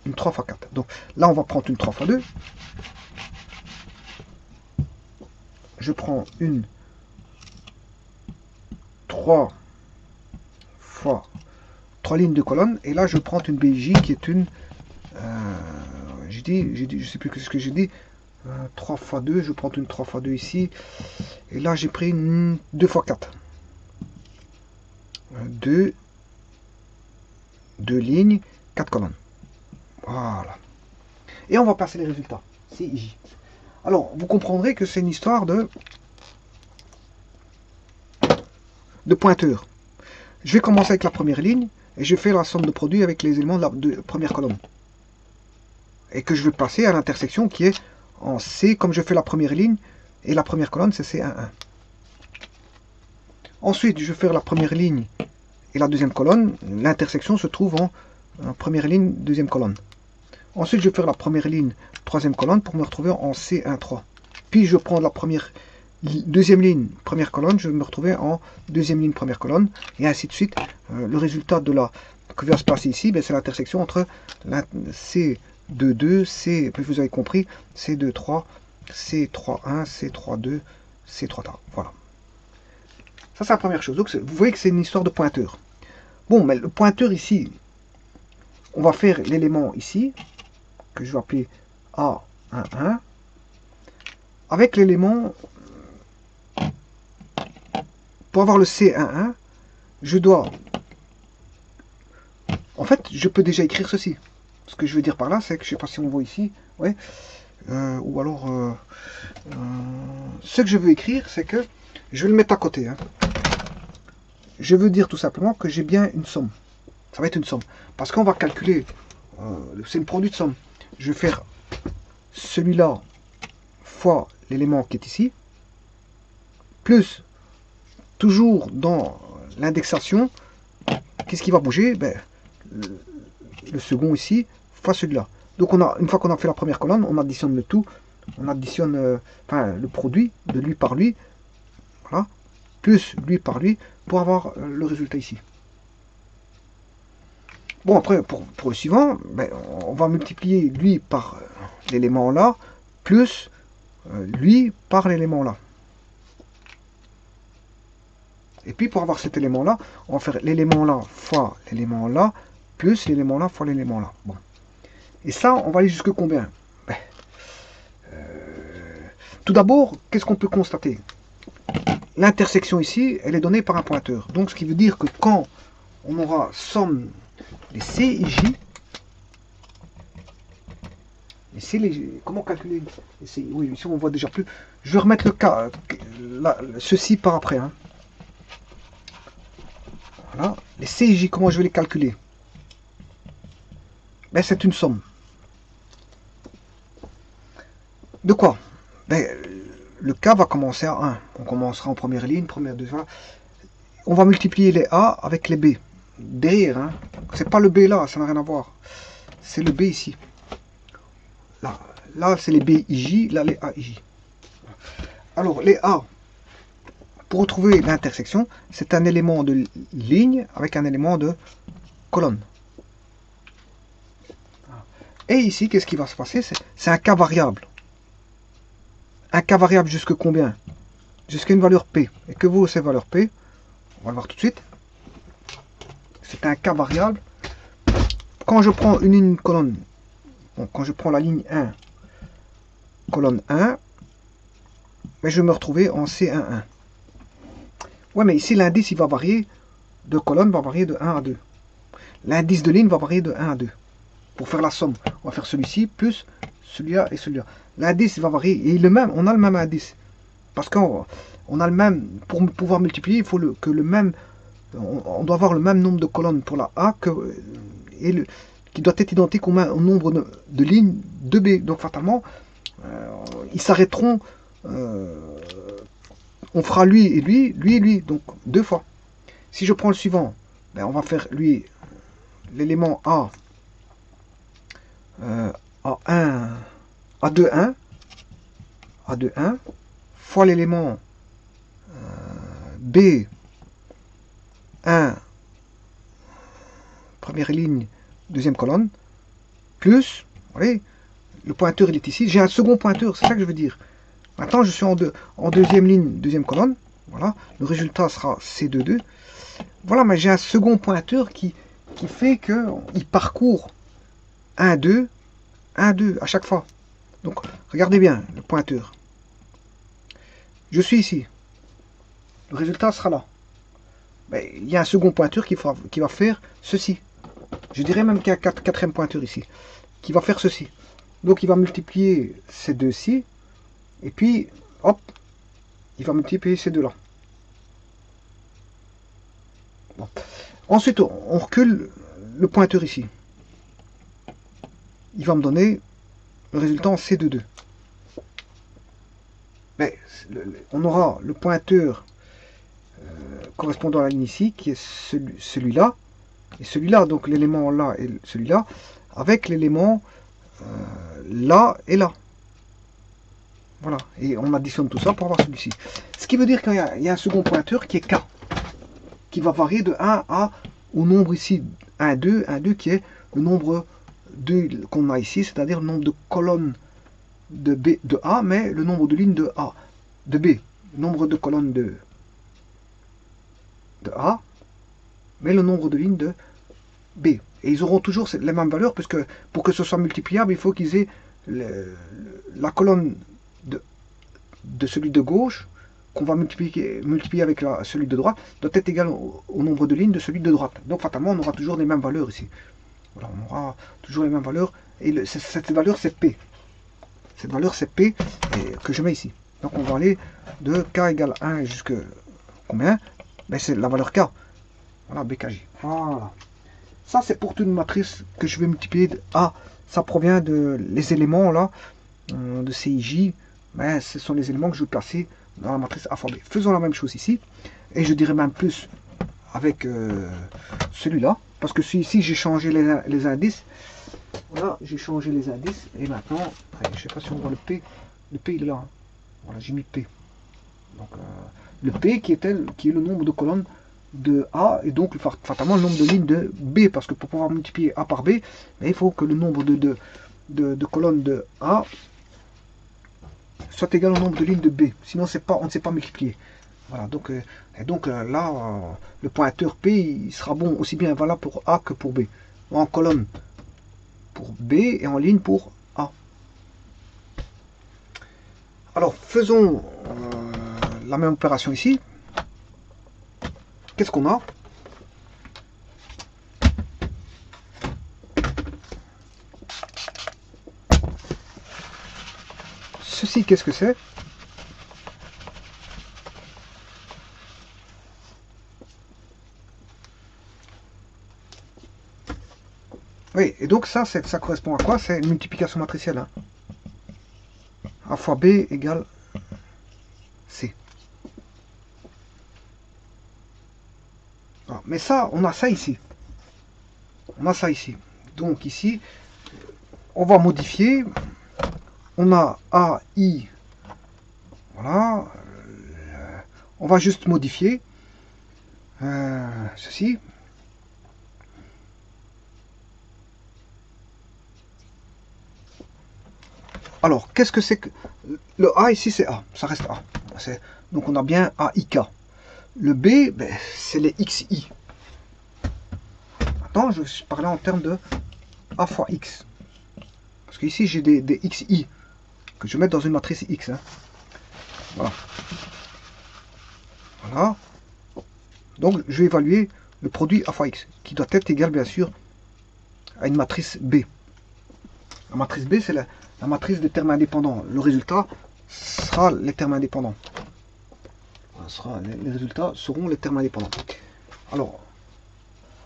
A: une 3 fois 4. Donc là, on va prendre une 3 fois 2. Je prends une 3 fois 3 lignes de colonne. Et là, je prends une BJ qui est une... j'ai dit, je sais plus ce que j'ai dit. 3 fois 2, je prends une 3 fois 2 ici. Et là, j'ai pris une 2 fois 4. 2 lignes, 4 colonnes. Voilà. Et on va passer les résultats. CIJ. Alors, vous comprendrez que c'est une histoire de pointeur. Je vais commencer avec la première ligne et je fais la somme de produits avec les éléments de la première colonne. Et que je vais passer à l'intersection qui est en C, comme je fais la première ligne, et la première colonne c'est C11. Ensuite, je vais faire la première ligne et la deuxième colonne. L'intersection se trouve en première ligne, deuxième colonne. Ensuite, je vais faire la première ligne, troisième colonne pour me retrouver en C13. Puis je prends la deuxième ligne, première colonne, je vais me retrouver en deuxième ligne, première colonne, et ainsi de suite. Le résultat de la que va se passer ici, ben, c'est l'intersection entre la C22, C, vous avez compris, C23, C31, C32, C33. Voilà. Ça, c'est la première chose. Donc, vous voyez que c'est une histoire de pointeur. Bon, mais le pointeur ici, on va faire l'élément ici, que je vais appeler A11, avec l'élément, pour avoir le C11, je dois, en fait, je peux déjà écrire ceci. Ce que je veux dire par là, c'est que, je ne sais pas si on voit ici, ouais, ou alors, ce que je veux écrire, c'est que, je vais le mettre à côté, hein. Je veux dire tout simplement que j'ai bien une somme. Ça va être une somme. Parce qu'on va calculer, c'est le produit de somme. Je vais faire celui-là fois l'élément qui est ici, plus, toujours dans l'indexation, qu'est-ce qui va bouger? Ben, le second ici, fois celui-là. Donc on a, une fois qu'on a fait la première colonne, on additionne le tout, on additionne le produit de lui par lui, voilà, plus lui par lui, pour avoir le résultat ici. Bon, après, pour le suivant, ben, on va multiplier lui par l'élément là, plus lui par l'élément là. Et puis pour avoir cet élément là, on va faire l'élément là fois l'élément là, plus l'élément là fois l'élément là. Bon. Et ça, on va aller jusque combien? Ben, tout d'abord, qu'est-ce qu'on peut constater? L'intersection ici, elle est donnée par un pointeur. Donc ce qui veut dire que quand on aura somme les CIJ, comment calculer les CIJ? Oui, ici on voit déjà plus. Je vais remettre le cas, ceci par après. Hein. Voilà. Les CIJ, comment je vais les calculer? Ben, c'est une somme. De quoi? Ben, le K va commencer à 1. On commencera en première ligne, première, deuxième. On va multiplier les A avec les B. Derrière, hein. C'est pas le B là, ça n'a rien à voir. C'est le B ici. Là c'est les BIJ, là les AIJ. Alors, les A, pour retrouver l'intersection, c'est un élément de ligne avec un élément de colonne. Et ici, qu'est-ce qui va se passer? C'est un K variable. Un K variable jusque combien? Jusqu'à une valeur P. Et que vaut cette valeur P? On va le voir tout de suite. C'est un K variable. Quand je prends une ligne colonne, bon, quand je prends la ligne 1, colonne 1, mais je vais me retrouver en C11. Ouais, mais ici, l'indice, il va varier de colonne, va varier de 1 à 2. L'indice de ligne va varier de 1 à 2. Pour faire la somme, on va faire celui-ci, plus celui-là et celui-là. L'indice va varier, et on a le même indice. Parce qu'on a le même, pour pouvoir multiplier, il faut que le même, on doit avoir le même nombre de colonnes pour la A, qui doit être identique au nombre de lignes de B. Donc fatalement, ils s'arrêteront, on fera lui et lui, lui et lui, donc deux fois. Si je prends le suivant, ben on va faire lui, l'élément A, A1, A2, 1, fois l'élément B, 1, première ligne, deuxième colonne, plus, vous voyez, le pointeur il est ici, j'ai un second pointeur, c'est ça que je veux dire. Maintenant je suis en deuxième ligne, deuxième colonne, voilà, le résultat sera C22. Voilà, mais j'ai un second pointeur qui fait qu'il parcourt 1, 2, 1, 2 à chaque fois. Donc regardez bien le pointeur. Je suis ici, le résultat sera là. Mais il y a un second pointeur qui va faire ceci. Je dirais même qu'il y a un quatrième pointeur ici, qui va faire ceci. Donc il va multiplier ces deux-ci, et puis, hop, il va multiplier ces deux-là. Bon. Ensuite, on recule le pointeur ici. Il va me donner le résultat en C de 2. Mais on aura le pointeur correspondant à la ligne ici, qui est celui-là, et celui-là, donc l'élément là et celui-là, avec l'élément là et là. Voilà, et on additionne tout ça pour avoir celui-ci. Ce qui veut dire qu'il y a un second pointeur qui est K, qui va varier de 1 à au nombre ici 1, 2, 1, 2 qui est le nombre 2 qu'on a ici, c'est-à-dire le nombre de colonnes de B, de A, mais le nombre de lignes de A, de B, nombre de colonnes de A, mais le nombre de lignes de B. Et ils auront toujours les mêmes valeurs, puisque pour que ce soit multipliable, il faut qu'ils aient la colonne de celui de gauche, qu'on va multiplier avec celui de droite, doit être égal au nombre de lignes de celui de droite. Donc fatalement, on aura toujours les mêmes valeurs ici. Voilà, on aura toujours les mêmes valeurs. Et cette valeur, c'est P. Cette valeur, c'est P que je mets ici. Donc on va aller de K égale 1 jusqu'à combien? Ben, c'est la valeur K. Voilà, BKJ. Voilà. Ça, c'est pour toute une matrice que je vais multiplier de A. Ça provient de les éléments là, de CIJ. Mais ce sont les éléments que je vais placer dans la matrice alphabet. Faisons la même chose ici. Et je dirais même plus avec celui-là. Parce que ici, j'ai changé les indices. Voilà, j'ai changé les indices. Et maintenant, je ne sais pas si on voit le P. Le P, il est là. Hein. Voilà, j'ai mis P. Donc, le P qui est le nombre de colonnes de A. Et donc, fatalement, le nombre de lignes de B. Parce que pour pouvoir multiplier A par B, il faut que le nombre de colonnes de A soit égal au nombre de lignes de B. Sinon, on ne sait pas multiplier. Voilà, donc là, le pointeur P, il sera bon aussi bien valable pour A que pour B. En colonne pour B et en ligne pour A. Alors, faisons la même opération ici. Qu'est-ce qu'on a? Ceci, qu'est-ce que c'est? Oui, et donc ça correspond à quoi? C'est une multiplication matricielle. Hein. A fois B égale C. Alors, mais ça, on a ça ici. On a ça ici. Donc ici, on va modifier. On a A, I. Voilà. On va juste modifier ceci. Alors, qu'est-ce que c'est que... Le A ici, c'est A. Ça reste A. Donc, on a bien AIK. Le B, ben, c'est les XI. Maintenant, je suis parlé en termes de A fois X. Parce qu'ici, j'ai des XI que je vais mettre dans une matrice X. Hein. Voilà. Voilà. Donc, je vais évaluer le produit A fois X, qui doit être égal, bien sûr, à une matrice B. La matrice B, c'est la matrice des termes indépendants. Le résultat sera les termes indépendants. Les résultats seront les termes indépendants. Alors,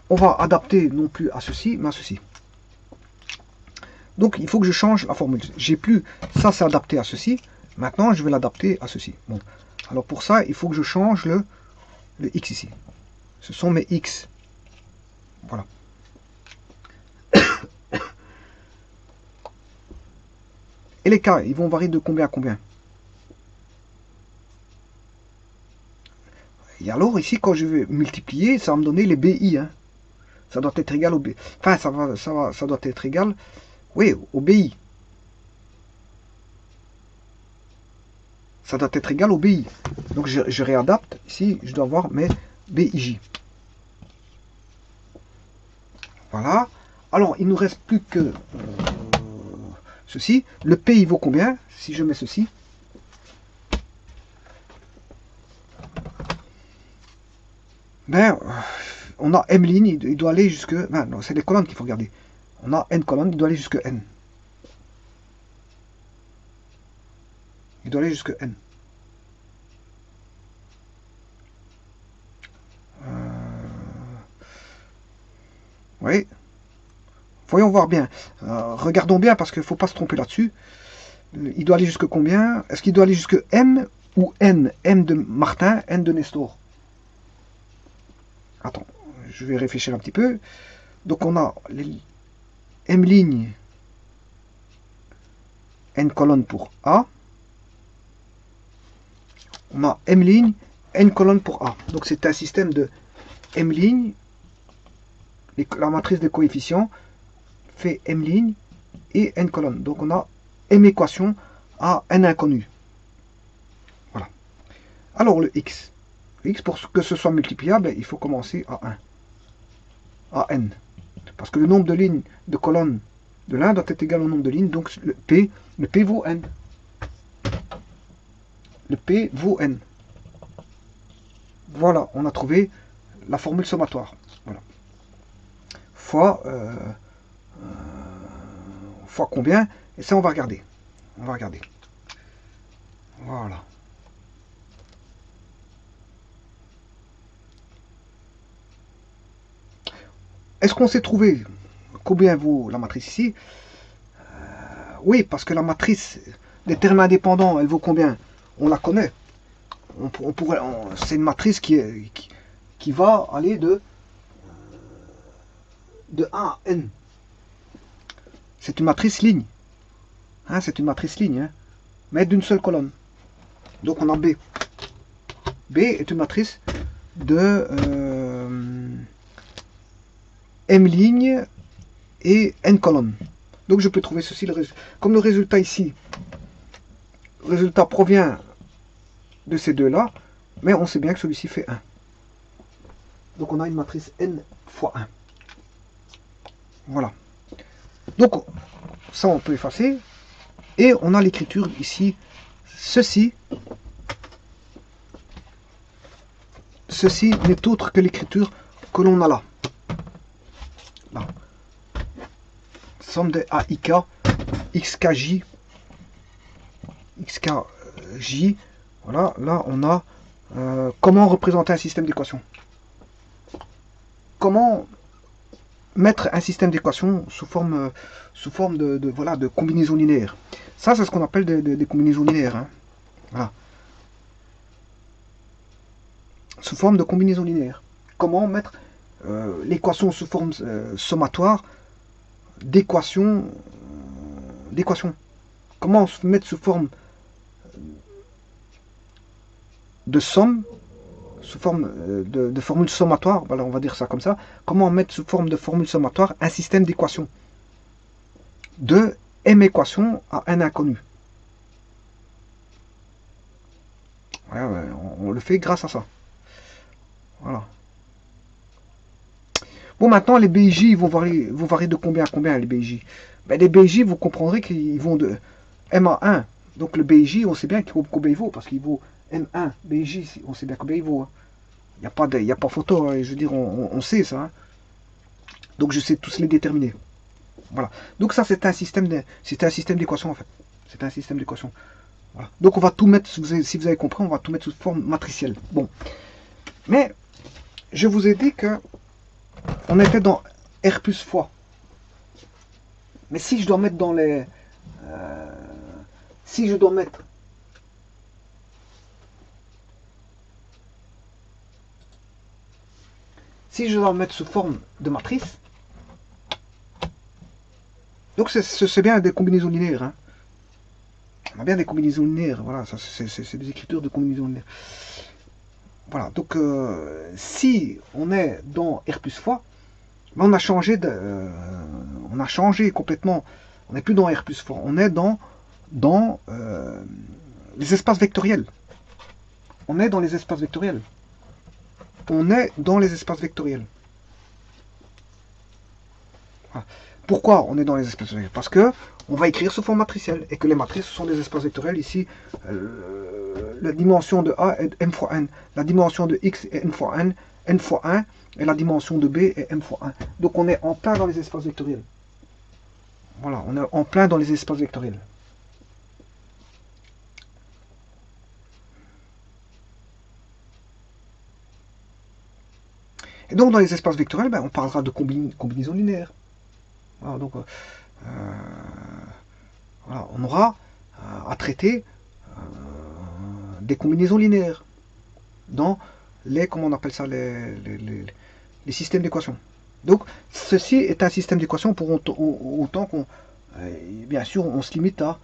A: on va adapter non plus à ceci, mais à ceci. Donc, il faut que je change la formule. J'ai plus, ça c'est adapté à ceci. Maintenant, je vais l'adapter à ceci. Bon. Alors, pour ça, il faut que je change le X ici. Ce sont mes X. Voilà. Et les K, ils vont varier de combien à combien? Et alors, ici, quand je vais multiplier, ça va me donner les BI. Hein. Ça doit être égal au B. Enfin, ça doit être égal Oui, au BI. Ça doit être égal au BI. Donc je réadapte. Ici, je dois avoir mes BIJ. Voilà. Alors, il ne nous reste plus que ceci. Le P, il vaut combien? Si je mets ceci. Ben, on a M ligne, il doit aller jusque... Ben, non, c'est les colonnes qu'il faut regarder. On a N colonnes, il doit aller jusque N. Il doit aller jusque N. Oui. Voyons voir bien. Regardons bien parce qu'il ne faut pas se tromper là-dessus. Il doit aller jusque combien? Est-ce qu'il doit aller jusque M ou N? M de Martin, N de Nestor. Attends, je vais réfléchir un petit peu. Donc on a les M ligne, N colonne pour A. On a M ligne, N colonne pour A. Donc c'est un système de M ligne. La matrice des coefficients fait M ligne et N colonne. Donc on a M équation à N inconnu. Voilà. Alors le X. Le X, pour que ce soit multipliable, il faut commencer à 1. À N. Parce que le nombre de lignes de colonnes de l'un doit être égal au nombre de lignes. Donc le P vaut N. Le P vaut N. Voilà, on a trouvé la formule sommatoire. Voilà. Fois, fois combien? Et ça, on va regarder. On va regarder. Voilà. Est-ce qu'on s'est trouvé combien vaut la matrice ici? Oui, parce que la matrice des termes indépendants, elle vaut combien? On la connaît. C'est une matrice qui va aller de 1 à n. C'est une matrice ligne. Hein, c'est une matrice ligne, hein, mais d'une seule colonne. Donc on a B. B est une matrice de M ligne et N colonnes. Donc je peux trouver ceci. Comme le résultat ici, le résultat provient de ces deux-là, mais on sait bien que celui-ci fait 1. Donc on a une matrice N fois 1. Voilà. Donc ça on peut effacer. Et on a l'écriture ici. Ceci n'est autre que l'écriture que l'on a là. Là. Somme de AIK, XKJ, XKJ. Voilà, là on a comment représenter un système d'équations. Comment mettre un système d'équations sous forme de combinaison linéaire. Ça, c'est ce qu'on appelle des combinaisons linéaires. Hein. Voilà. Sous forme de combinaison linéaire. Comment mettre l'équation sous forme sommatoire d'équation. Comment mettre sous forme de somme, sous forme de formule sommatoire, voilà, on va dire ça comme ça. Comment mettre sous forme de formule sommatoire un système d'équations de M équations à N inconnu. Voilà, on le fait grâce à ça. Voilà. Bon, maintenant, les BIJ vont varier de combien à combien, les BIJ? Ben, les BIJ, vous comprendrez qu'ils vont de M à 1. Donc, le BIJ, on sait bien combien il vaut, parce qu'il vaut M1. BIJ, on sait bien combien il vaut. Hein. Il n'y a pas photo, hein. Je veux dire, on sait ça. Hein. Donc, je sais tous les déterminer. Voilà. Donc, ça, c'est un système d'équation, en fait. C'est un système d'équation. Voilà. Donc, on va tout mettre, si vous avez compris, on va tout mettre sous forme matricielle. Bon. Mais, je vous ai dit que on était dans R plus fois. Mais si je dois mettre dans les... si je dois mettre... Si je dois mettre sous forme de matrice, donc c'est bien des combinaisons linéaires. Hein. On a bien des combinaisons linéaires. Voilà, c'est des écritures de combinaisons linéaires. Voilà, donc si on est dans R plus fois, on a changé complètement On n'est plus dans R plus fois, on est dans les espaces vectoriels. On est dans les espaces vectoriels. On est dans les espaces vectoriels. Voilà. Pourquoi on est dans les espaces vectoriels? Parce que on va écrire sous forme matricielle et que les matrices sont des espaces vectoriels. Ici, la dimension de A est m fois n, la dimension de x est n fois 1, et la dimension de B est m fois 1. Donc on est en plein dans les espaces vectoriels. Voilà, on est en plein dans les espaces vectoriels. Et donc dans les espaces vectoriels, ben, on parlera de combinaison linéaire. Voilà, donc voilà, on aura à traiter des combinaisons linéaires dans les, comment on appelle ça, les systèmes d'équations. Donc ceci est un système d'équations pour autant qu'on, bien sûr, on se limite à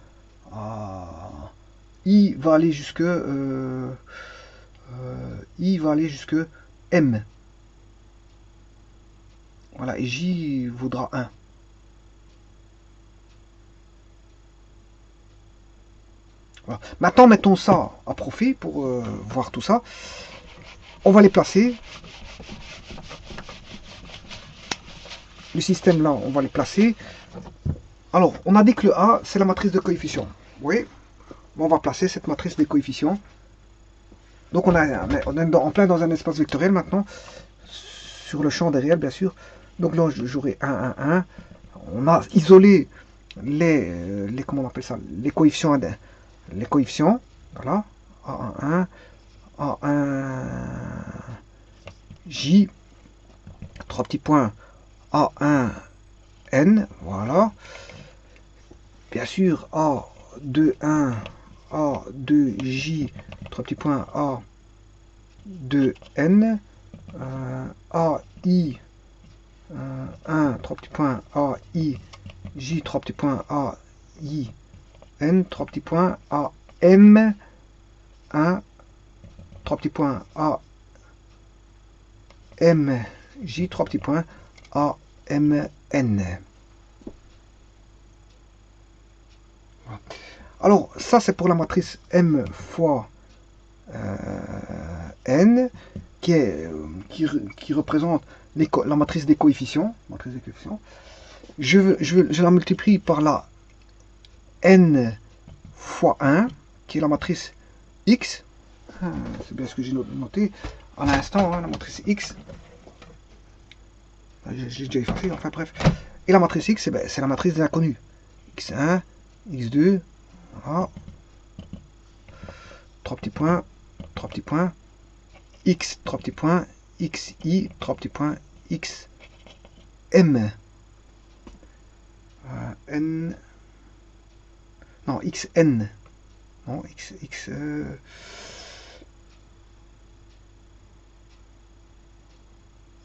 A: I va aller jusque M. Voilà, et J vaudra 1. Voilà. Maintenant, mettons ça à profit pour voir tout ça. On va les placer. Le système là, on va les placer. Alors, on a dit que le A, c'est la matrice de coefficients. Vous voyez? On va placer cette matrice des coefficients. Donc, on est en plein dans un espace vectoriel maintenant. Sur le champ des réels, bien sûr. Donc là, j'aurai 1, 1, 1. On a isolé comment on appelle ça, les coefficients. Les coefficients, voilà. A1, 1, A1, J, 3 petits points, A1, N, voilà. Bien sûr, A2, 1, A2, J, 3 petits points, A2, N, AI, 1, 3 petits points, AI, J, 3 petits points, AI, N, 3 petits points, AM, 1, 3 petits points, AM, J, 3 petits points, AMN. Alors, ça c'est pour la matrice M fois N, qui représente la matrice des coefficients. Je la multiplie par la N fois 1, qui est la matrice X. C'est bien ce que j'ai noté à l'instant, hein, la matrice X. J'ai déjà effacé, enfin bref. Et la matrice X, c'est la matrice des inconnus. X1, X2, voilà. 3 petits points, 3 petits points. X, 3 petits points. XI, 3 petits points. X, M. N. Non, XN. Non, X.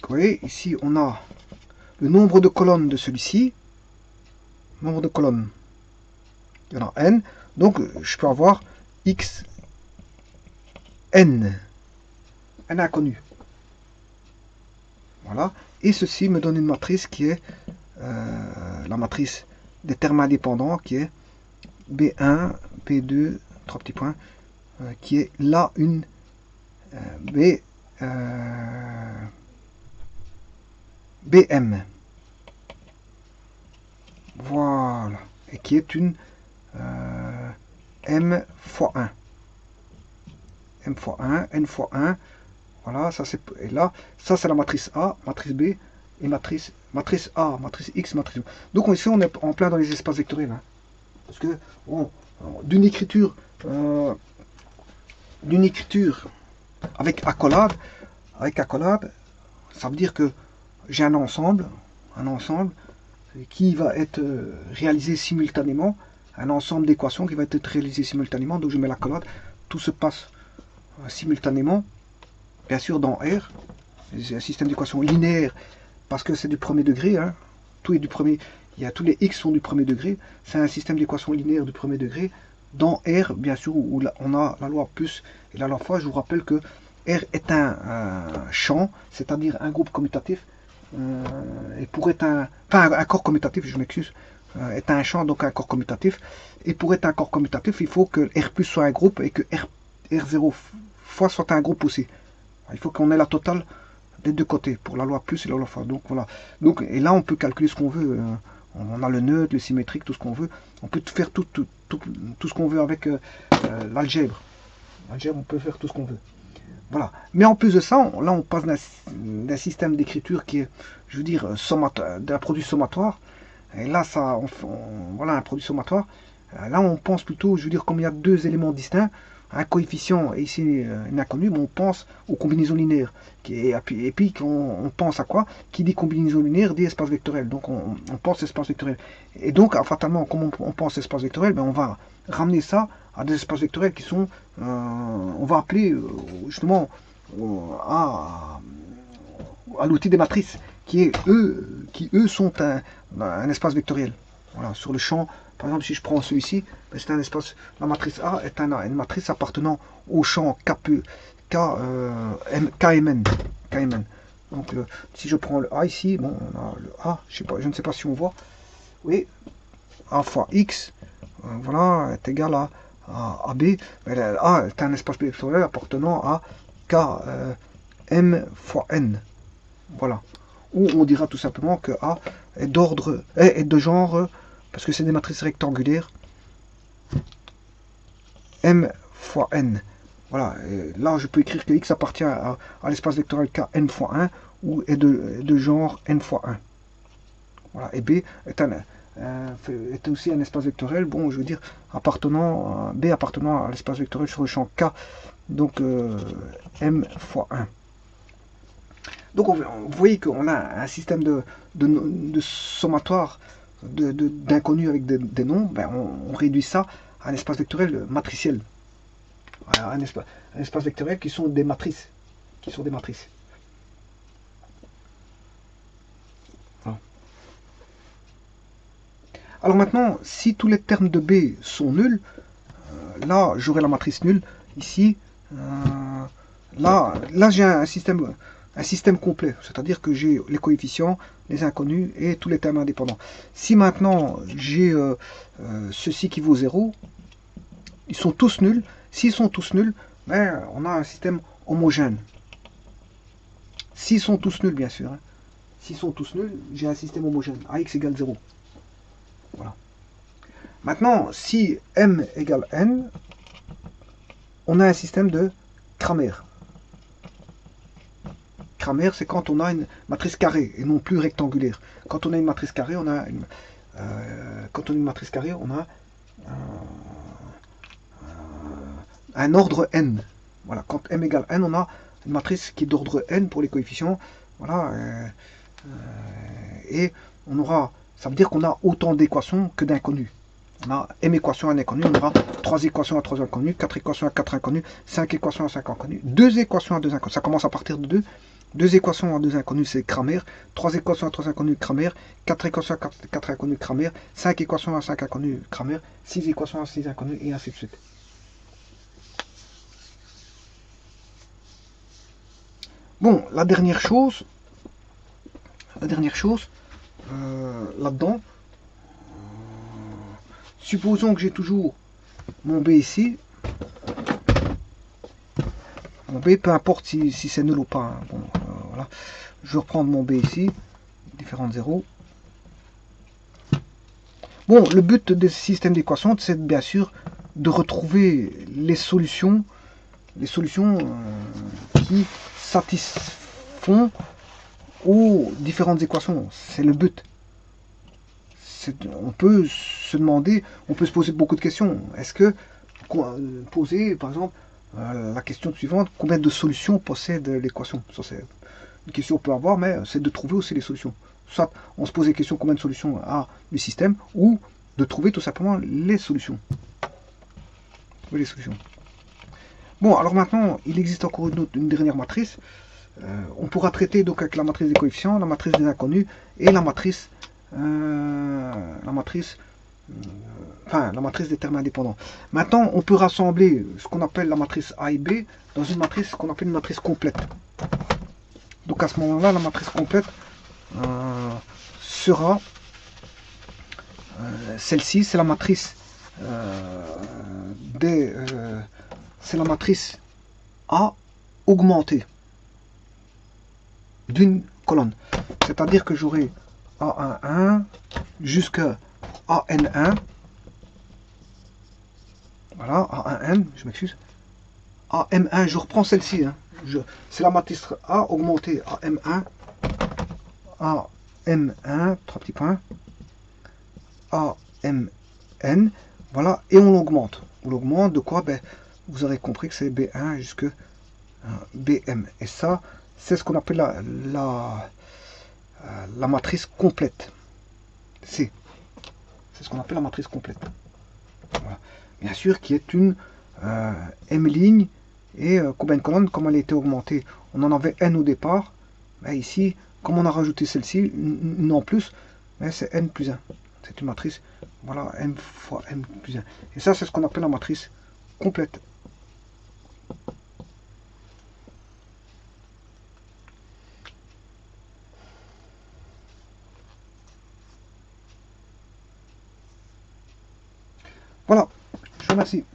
A: Vous voyez, ici on a le nombre de colonnes de celui-ci. Nombre de colonnes. Il y en a N. Donc je peux avoir X N. N inconnu. Voilà. Et ceci me donne une matrice qui est la matrice des termes indépendants, qui est B1, B2, 3 petits points, qui est là une BM. Voilà. Et qui est une M fois 1. M fois 1, N fois 1. Voilà, ça c'est. Et là, ça c'est la matrice A, matrice B, et matrice A, matrice X, matrice B. Donc ici on est en plein dans les espaces vectoriels. Hein. Parce que d'une écriture avec accolade, ça veut dire que j'ai un ensemble qui va être réalisé simultanément, un ensemble d'équations qui va être réalisé simultanément. Donc je mets l'accolade, tout se passe simultanément. Bien sûr, dans R, c'est un système d'équations linéaire parce que c'est du premier degré. Hein. Tout est du premier. Tous les x sont du premier degré. C'est un système d'équations linéaire du premier degré. Dans R, bien sûr, où on a la loi plus et la loi fois, je vous rappelle que R est un champ, c'est-à-dire un groupe commutatif. Et pour être un corps commutatif, je m'excuse, est un champ, donc un corps commutatif. Et pour être un corps commutatif, il faut que R plus soit un groupe et que R0 fois soit un groupe aussi. Il faut qu'on ait la totale des deux côtés, pour la loi plus et la loi fois. Donc voilà. Donc, et là, on peut calculer ce qu'on veut. On a le neutre, le symétrique, tout ce qu'on veut. On peut faire tout ce qu'on veut avec l'algèbre. L'algèbre, on peut faire tout ce qu'on veut. Voilà. Mais en plus de ça, là, on passe d'un système d'écriture qui est, je veux dire, d'un produit sommatoire. Et là, ça, voilà, un produit sommatoire. Là, on pense plutôt, je veux dire, comme il y a deux éléments distincts, un coefficient et ici une inconnue, on pense aux combinaisons linéaires. Et puis on pense à quoi? Qui dit combinaison linéaire dit espace vectoriel. Donc on pense espace vectoriel. Et donc, fatalement, comme on pense espace vectoriel, ben, on va ramener ça à des espaces vectoriels qui sont, on va appeler justement à l'outil des matrices, qui eux sont un espace vectoriel. Voilà, sur le champ, par exemple, si je prends celui-ci, ben, c'est un espace. La matrice A est une matrice appartenant au champ KMN. Donc, si je prends le A ici, bon, on a le A, je ne sais pas si on voit. Oui, A fois X, voilà, est égal à AB. Mais A est un espace vectoriel appartenant à KM fois N. Voilà. Ou on dira tout simplement que A est de genre, parce que c'est des matrices rectangulaires, M fois N. Voilà. Et là, je peux écrire que X appartient à l'espace vectoriel K N fois 1, ou est de genre N fois 1. Voilà. Et B est aussi un espace vectoriel, bon, je veux dire, B appartenant à l'espace vectoriel sur le champ K, donc M fois 1. Donc vous voyez qu'on a un système de sommatoire d'inconnus avec des nombres, ben on réduit ça à un espace vectoriel matriciel. Voilà, un espace vectoriel qui sont des matrices. Voilà. Alors maintenant, si tous les termes de B sont nuls, là j'aurai la matrice nulle. Ici, là j'ai un système complet, c'est-à-dire que j'ai les coefficients, les inconnus et tous les termes indépendants. Si maintenant j'ai ceci qui vaut 0, ils sont tous nuls. S'ils sont tous nuls, ben, on a un système homogène. S'ils sont tous nuls, bien sûr. Hein. S'ils sont tous nuls, j'ai un système homogène. AX égale 0. Voilà. Maintenant, si M égale N, on a un système de Cramer. Cramer, c'est quand on a une matrice carrée et non plus rectangulaire. Quand on a une matrice carrée, on a un ordre n. Voilà, quand m égale n, on a une matrice qui est d'ordre n pour les coefficients. Voilà, et on aura, ça veut dire qu'on a autant d'équations que d'inconnus. On a m équations à un inconnu, on aura 3 équations à 3 inconnus, 4 équations à 4 inconnus, 5 équations à 5 inconnus, 2 équations à 2 inconnus. Ça commence à partir de 2. 2 équations à 2 inconnus, c'est Cramer. 3 équations à 3 inconnus, Cramer. 4 équations à 4 inconnus, Cramer. 5 équations à 5 inconnus, Cramer. 6 équations à 6 inconnus, et ainsi de suite. Bon, la dernière chose là-dedans, supposons que j'ai toujours mon B ici. Mon B, peu importe si c'est nul ou pas. Hein. Bon, voilà. Je vais reprendre mon B ici, différents zéros. Bon, le but de ce système d'équations, c'est bien sûr de retrouver les solutions qui satisfont aux différentes équations. C'est le but. On peut se demander, on peut se poser beaucoup de questions. Est-ce que poser, par exemple, la question suivante, combien de solutions possède l'équation? Ça, c'est une question qu'on peut avoir, mais c'est de trouver aussi les solutions. Soit on se pose des questions, combien de solutions a le système, ou de trouver tout simplement les solutions. Bon, alors maintenant, il existe encore une dernière matrice. On pourra traiter donc avec la matrice des coefficients, la matrice des inconnus et la matrice des termes indépendants. Maintenant, on peut rassembler ce qu'on appelle la matrice A et B dans une matrice qu'on appelle une matrice complète. Donc à ce moment-là, la matrice complète sera celle-ci, c'est la matrice c'est la matrice A augmentée d'une colonne. C'est-à-dire que j'aurai A11 jusqu'à AN1. Voilà, A1N, je m'excuse. AM1, je reprends celle-ci. Hein. C'est la matrice A augmentée. AM1, AM1, 3 petits points. AMN, voilà, et on l'augmente. On l'augmente de quoi? Ben, vous aurez compris que c'est B1 jusque BM. Et ça, c'est ce qu'on appelle la matrice complète. C'est ce qu'on appelle la matrice complète. Voilà. Bien sûr, qui est une M' et combien de colonnes, comme elle a été augmentée. On en avait N au départ. Ben ici, comme on a rajouté celle-ci, une en plus, ben c'est N plus 1. C'est une matrice, voilà, M fois M plus 1. Et ça, c'est ce qu'on appelle la matrice complète. Voilà, je vous remercie.